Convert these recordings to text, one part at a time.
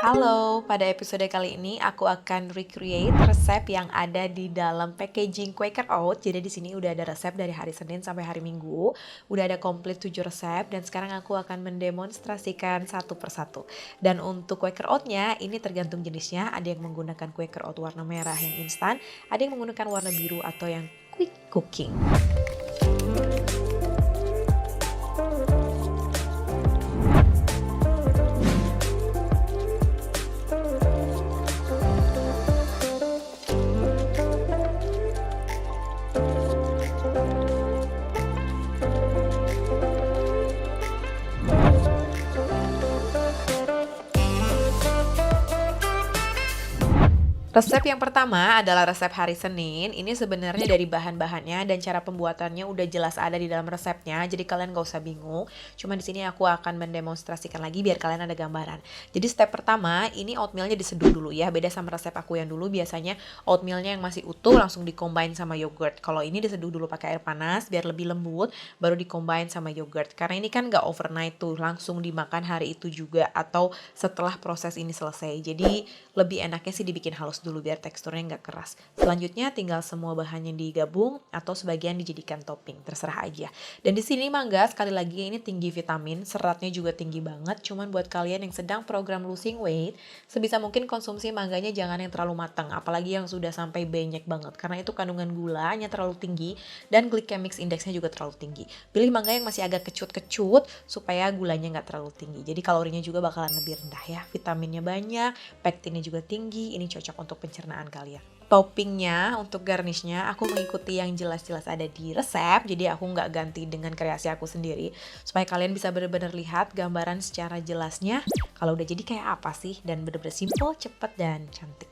Halo, pada episode kali ini aku akan recreate resep yang ada di dalam packaging Quaker Oat. Jadi di sini udah ada resep dari hari Senin sampai hari Minggu. Udah ada komplit 7 resep dan sekarang aku akan mendemonstrasikan satu persatu. Dan untuk Quaker Oat-nya ini tergantung jenisnya. Ada yang menggunakan Quaker Oat warna merah yang instan, ada yang menggunakan warna biru atau yang quick cooking. Resep yang pertama adalah resep hari Senin. Ini sebenarnya dari bahan-bahannya dan cara pembuatannya udah jelas ada di dalam resepnya. Jadi kalian gak usah bingung. Cuma di sini aku akan mendemonstrasikan lagi biar kalian ada gambaran. Jadi step pertama, ini oatmealnya diseduh dulu ya. Beda sama resep aku yang dulu, biasanya oatmealnya yang masih utuh langsung dicombine sama yogurt. Kalau ini diseduh dulu pakai air panas biar lebih lembut, baru dicombine sama yogurt. Karena ini kan gak overnight tuh, langsung dimakan hari itu juga atau setelah proses ini selesai. Jadi lebih enaknya sih dibikin halus dulu biar teksturnya nggak keras. Selanjutnya tinggal semua bahannya digabung atau sebagian dijadikan topping, terserah aja. Dan di sini mangga sekali lagi ini tinggi vitamin, seratnya juga tinggi banget. Cuman buat kalian yang sedang program losing weight, sebisa mungkin konsumsi mangganya jangan yang terlalu matang, apalagi yang sudah sampai banyak banget karena itu kandungan gulanya terlalu tinggi dan glycemic indexnya juga terlalu tinggi. Pilih mangga yang masih agak kecut-kecut supaya gulanya nggak terlalu tinggi. Jadi kalorinya juga bakalan lebih rendah ya. Vitaminnya banyak, pektinnya juga tinggi, ini cocok untuk pencernaan kalian. Toppingnya untuk garnishnya aku mengikuti yang jelas-jelas ada di resep, jadi aku nggak ganti dengan kreasi aku sendiri supaya kalian bisa benar-benar lihat gambaran secara jelasnya kalau udah jadi kayak apa sih, dan benar-benar simple, cepat, dan cantik.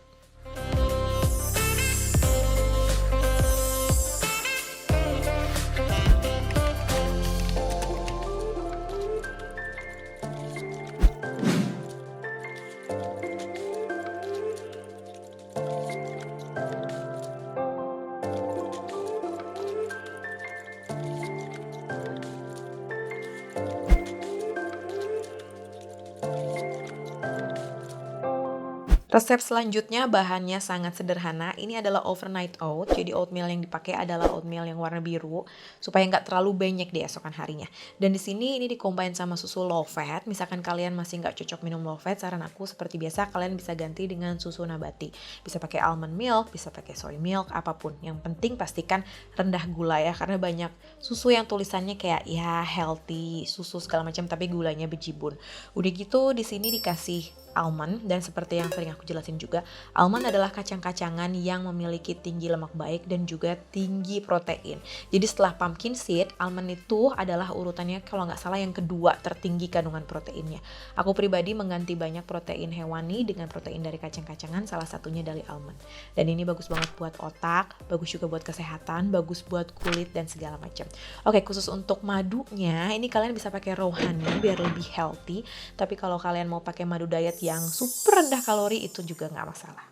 Resep selanjutnya bahannya sangat sederhana. Ini adalah overnight oat. Jadi oatmeal yang dipakai adalah oatmeal yang warna biru supaya nggak terlalu banyak di esokan harinya. Dan di sini ini dicombine sama susu low fat. Misalkan kalian masih nggak cocok minum low fat, saran aku seperti biasa kalian bisa ganti dengan susu nabati. Bisa pakai almond milk, bisa pakai soy milk, apapun. Yang penting pastikan rendah gula ya, karena banyak susu yang tulisannya kayak ya healthy, susu segala macam tapi gulanya bejibun. Udah gitu di sini dikasih almond, dan seperti yang sering aku jelasin juga, almond adalah kacang-kacangan yang memiliki tinggi lemak baik dan juga tinggi protein. Jadi setelah pumpkin seed, almond itu adalah urutannya kalau nggak salah yang kedua tertinggi kandungan proteinnya. Aku pribadi mengganti banyak protein hewani dengan protein dari kacang-kacangan, salah satunya dari almond. Dan ini bagus banget buat otak, bagus juga buat kesehatan, bagus buat kulit dan segala macam. Oke, khusus untuk madunya, ini kalian bisa pakai raw honey biar lebih healthy. Tapi kalau kalian mau pakai madu diet yang super rendah kalori itu juga nggak masalah.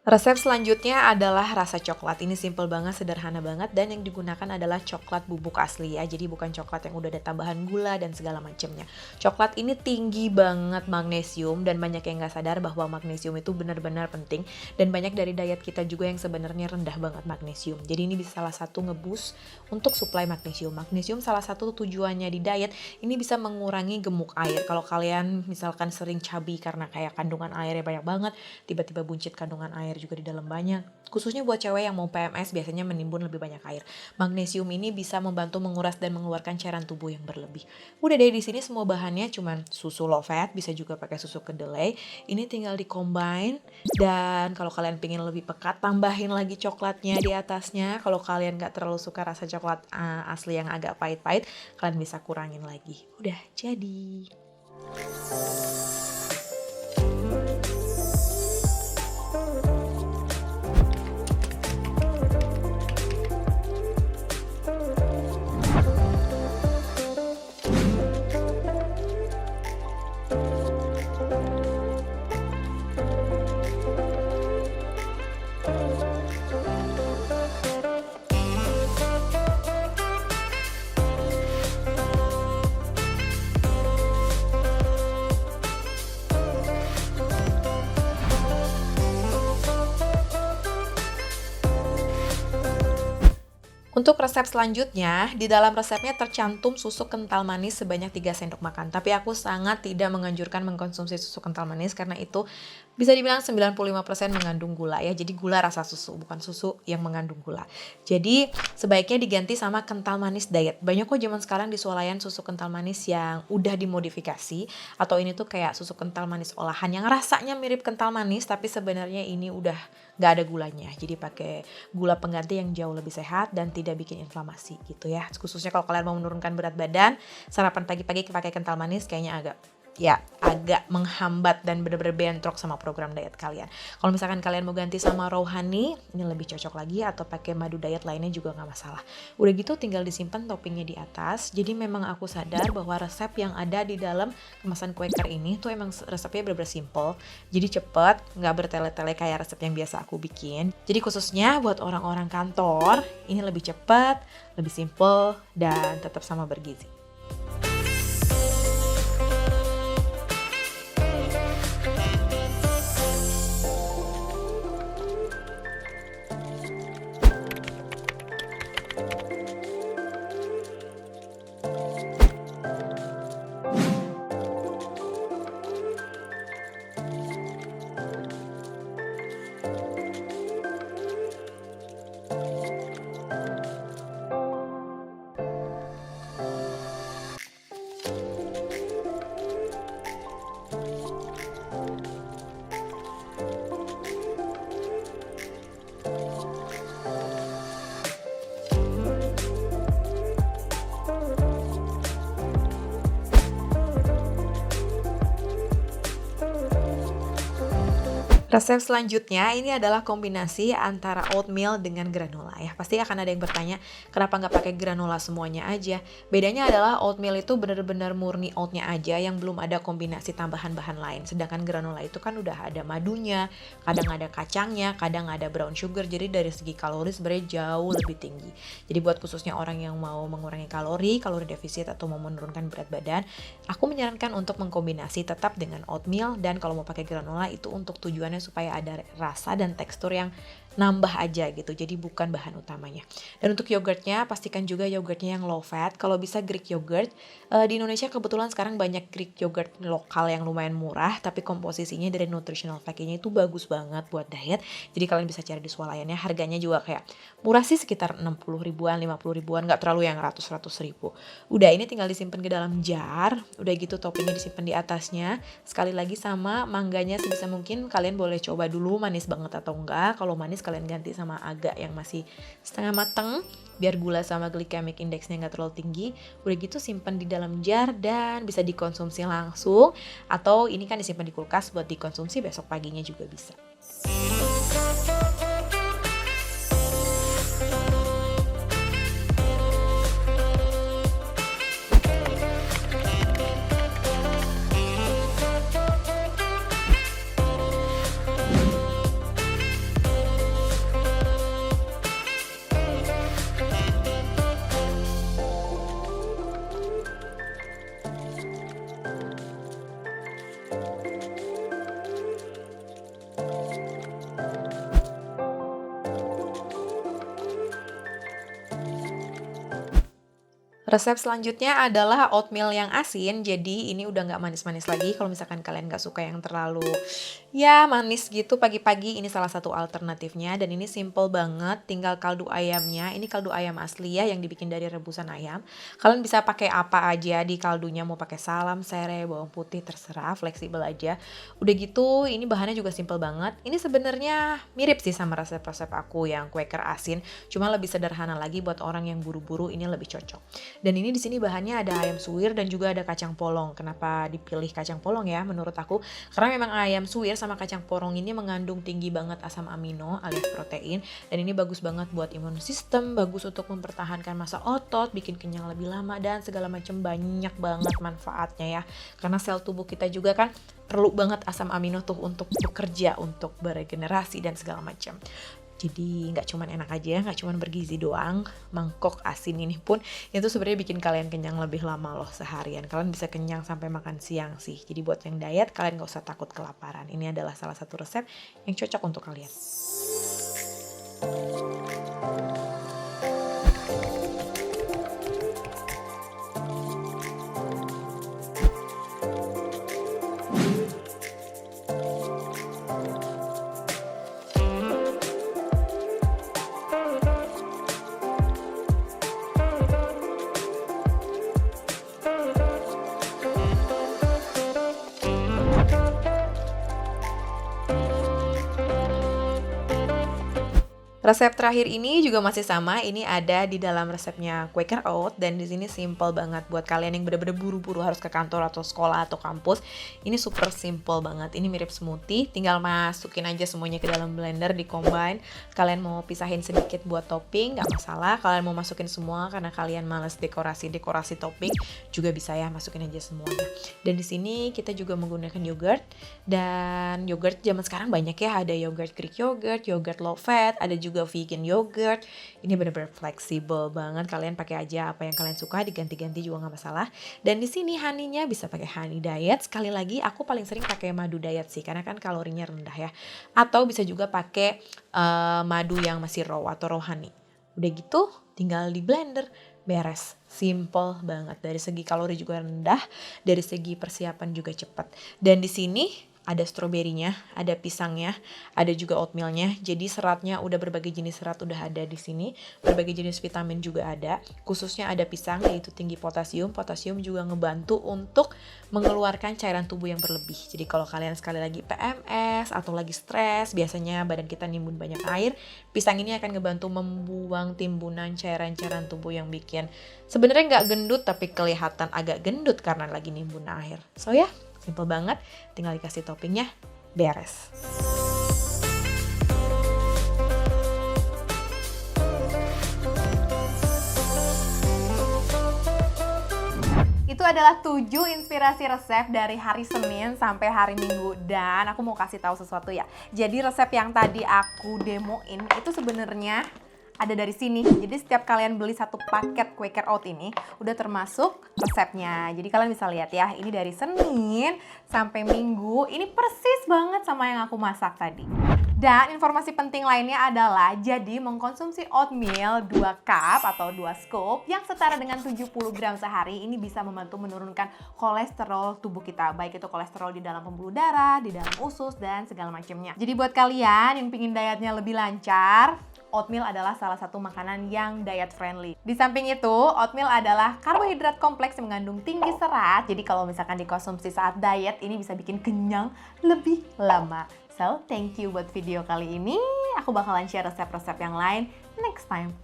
Resep selanjutnya adalah rasa coklat. Ini simple banget, sederhana banget, dan yang digunakan adalah coklat bubuk asli ya. Jadi bukan coklat yang udah ada tambahan gula dan segala macamnya. Coklat ini tinggi banget magnesium dan banyak yang nggak sadar bahwa magnesium itu benar-benar penting, dan banyak dari diet kita juga yang sebenarnya rendah banget magnesium. Jadi ini bisa salah satu ngeboost untuk suplai magnesium. Magnesium salah satu tujuannya di diet ini bisa mengurangi gemuk air. Kalau kalian misalkan sering chubby karena kayak kandungan airnya banyak banget, tiba-tiba buncit kandungan air air juga di dalam banyak. Khususnya buat cewek yang mau PMS biasanya menimbun lebih banyak air. Magnesium ini bisa membantu menguras dan mengeluarkan cairan tubuh yang berlebih. Udah deh, di sini semua bahannya cuman susu low fat, bisa juga pakai susu kedelai. Ini tinggal di-combine, dan kalau kalian pengen lebih pekat, tambahin lagi coklatnya di atasnya. Kalau kalian gak terlalu suka rasa coklat asli yang agak pahit-pahit, kalian bisa kurangin lagi. Udah jadi. Untuk resep selanjutnya, di dalam resepnya tercantum susu kental manis sebanyak 3 sendok makan. Tapi aku sangat tidak menganjurkan mengkonsumsi susu kental manis karena itu bisa dibilang 95% mengandung gula ya. Jadi gula rasa susu, bukan susu yang mengandung gula. Jadi sebaiknya diganti sama kental manis diet. Banyak kok zaman sekarang di swalayan susu kental manis yang udah dimodifikasi, atau ini tuh kayak susu kental manis olahan yang rasanya mirip kental manis tapi sebenarnya ini udah gak ada gulanya. Jadi pakai gula pengganti yang jauh lebih sehat dan tidak bikin inflamasi gitu ya. Khususnya kalau kalian mau menurunkan berat badan, sarapan pagi-pagi pakai kental manis kayaknya agak menghambat dan bener-bener bentrok sama program diet kalian. Kalau misalkan kalian mau ganti sama raw honey, ini lebih cocok lagi, atau pakai madu diet lainnya juga nggak masalah. Udah gitu tinggal disimpan toppingnya di atas. Jadi memang aku sadar bahwa resep yang ada di dalam kemasan Quaker ini tuh emang resepnya bener-bener simple. Jadi cepet, nggak bertele-tele kayak resep yang biasa aku bikin. Jadi khususnya buat orang-orang kantor, ini lebih cepet, lebih simple, dan tetap sama bergizi. Resep selanjutnya ini adalah kombinasi antara oatmeal dengan granola ya. Pasti akan ada yang bertanya, kenapa nggak pakai granola semuanya aja? Bedanya adalah oatmeal itu benar-benar murni oatnya aja yang belum ada kombinasi tambahan bahan lain. Sedangkan granola itu kan udah ada madunya, kadang ada kacangnya, kadang ada brown sugar. Jadi dari segi kalori sebenarnya jauh lebih tinggi. Jadi buat khususnya orang yang mau mengurangi kalori defisit atau mau menurunkan berat badan, aku menyarankan untuk mengkombinasi tetap dengan oatmeal, dan kalau mau pakai granola itu untuk tujuannya supaya ada rasa dan tekstur yang nambah aja gitu, jadi bukan bahan utamanya. Dan untuk yogurtnya, pastikan juga yogurtnya yang low fat, kalau bisa Greek yogurt. Di Indonesia kebetulan sekarang banyak Greek yogurt lokal yang lumayan murah, tapi komposisinya dari nutritional factnya itu bagus banget buat diet. Jadi kalian bisa cari di swalayannya, harganya juga kayak murah sih, sekitar 60 ribuan, 50 ribuan, gak terlalu yang ratus ribu. Udah, ini tinggal disimpan ke dalam jar, udah gitu toppingnya disimpan di atasnya. Sekali lagi sama mangganya sebisa mungkin kalian boleh coba dulu manis banget atau enggak. Kalau manis kalian ganti sama agak yang masih setengah mateng, biar gula sama glycemic indexnya nggak terlalu tinggi. Udah gitu simpan di dalam jar dan bisa dikonsumsi langsung, atau ini kan disimpan di kulkas buat dikonsumsi besok paginya juga bisa. Resep selanjutnya adalah oatmeal yang asin, jadi ini udah nggak manis-manis lagi. Kalau misalkan kalian nggak suka yang terlalu ya manis gitu pagi-pagi, ini salah satu alternatifnya. Dan ini simple banget, tinggal kaldu ayamnya. Ini kaldu ayam asli ya yang dibikin dari rebusan ayam. Kalian bisa pakai apa aja di kaldunya, mau pakai salam, serai, bawang putih, terserah, fleksibel aja. Udah gitu, ini bahannya juga simple banget. Ini sebenarnya mirip sih sama resep-resep aku yang Quaker asin, cuma lebih sederhana lagi buat orang yang buru-buru, ini lebih cocok. Dan ini di sini bahannya ada ayam suwir dan juga ada kacang polong. Kenapa dipilih kacang polong ya menurut aku? Karena memang ayam suwir sama kacang polong ini mengandung tinggi banget asam amino alias protein. Dan ini bagus banget buat imun sistem, bagus untuk mempertahankan massa otot, bikin kenyang lebih lama, dan segala macam banyak banget manfaatnya ya. Karena sel tubuh kita juga kan perlu banget asam amino tuh untuk bekerja, untuk beregenerasi dan segala macam. Jadi nggak cuman enak aja, nggak cuman bergizi doang, mangkok asin ini pun itu sebenarnya bikin kalian kenyang lebih lama loh seharian. Kalian bisa kenyang sampai makan siang sih. Jadi buat yang diet, kalian nggak usah takut kelaparan. Ini adalah salah satu resep yang cocok untuk kalian. Resep terakhir ini juga masih sama, ini ada di dalam resepnya Quaker Oat dan di sini simple banget buat kalian yang bener-bener buru-buru harus ke kantor atau sekolah atau kampus. Ini super simple banget. Ini mirip smoothie, tinggal masukin aja semuanya ke dalam blender, di combine. Kalian mau pisahin sedikit buat topping, nggak masalah. Kalian mau masukin semua karena kalian males dekorasi topping, juga bisa ya, masukin aja semuanya. Dan di sini kita juga menggunakan yogurt, dan yogurt zaman sekarang banyak ya, ada yogurt Greek yogurt, yogurt low fat, ada juga vegan yogurt. Ini benar-benar fleksibel banget, kalian pakai aja apa yang kalian suka, diganti-ganti juga nggak masalah. Dan di sini honey-nya bisa pakai honey diet. Sekali lagi aku paling sering pakai madu diet sih, karena kan kalorinya rendah ya. Atau bisa juga pakai madu yang masih raw atau raw honey. Udah gitu tinggal di blender, beres. Simple banget, dari segi kalori juga rendah, dari segi persiapan juga cepat. Dan di sini ada stroberinya, ada pisangnya, ada juga oatmealnya. Jadi seratnya udah berbagai jenis serat udah ada di sini. Berbagai jenis vitamin juga ada. Khususnya ada pisang yaitu tinggi potasium. Potasium juga ngebantu untuk mengeluarkan cairan tubuh yang berlebih. Jadi kalau kalian sekali lagi PMS atau lagi stres, biasanya badan kita nimbun banyak air, pisang ini akan ngebantu membuang timbunan cairan-cairan tubuh yang bikin sebenarnya nggak gendut tapi kelihatan agak gendut karena lagi nimbun air. So ya, simple banget, tinggal dikasih toppingnya, beres. Itu adalah 7 inspirasi resep dari hari Senin sampai hari Minggu. Dan aku mau kasih tahu sesuatu ya. Jadi resep yang tadi aku demoin itu sebenarnya ada dari sini. Jadi setiap kalian beli satu paket Quaker Oat ini udah termasuk resepnya. Jadi kalian bisa lihat ya, ini dari Senin sampai Minggu. Ini persis banget sama yang aku masak tadi. Dan informasi penting lainnya adalah jadi mengkonsumsi oatmeal 2 cup atau 2 scoop yang setara dengan 70 gram sehari ini bisa membantu menurunkan kolesterol tubuh kita. Baik itu kolesterol di dalam pembuluh darah, di dalam usus, dan segala macamnya. Jadi buat kalian yang pingin dietnya lebih lancar, oatmeal adalah salah satu makanan yang diet friendly. Di samping itu, oatmeal adalah karbohidrat kompleks yang mengandung tinggi serat. Jadi kalau misalkan dikonsumsi saat diet, ini bisa bikin kenyang lebih lama. So, thank you buat video kali ini. Aku bakalan share resep-resep yang lain next time.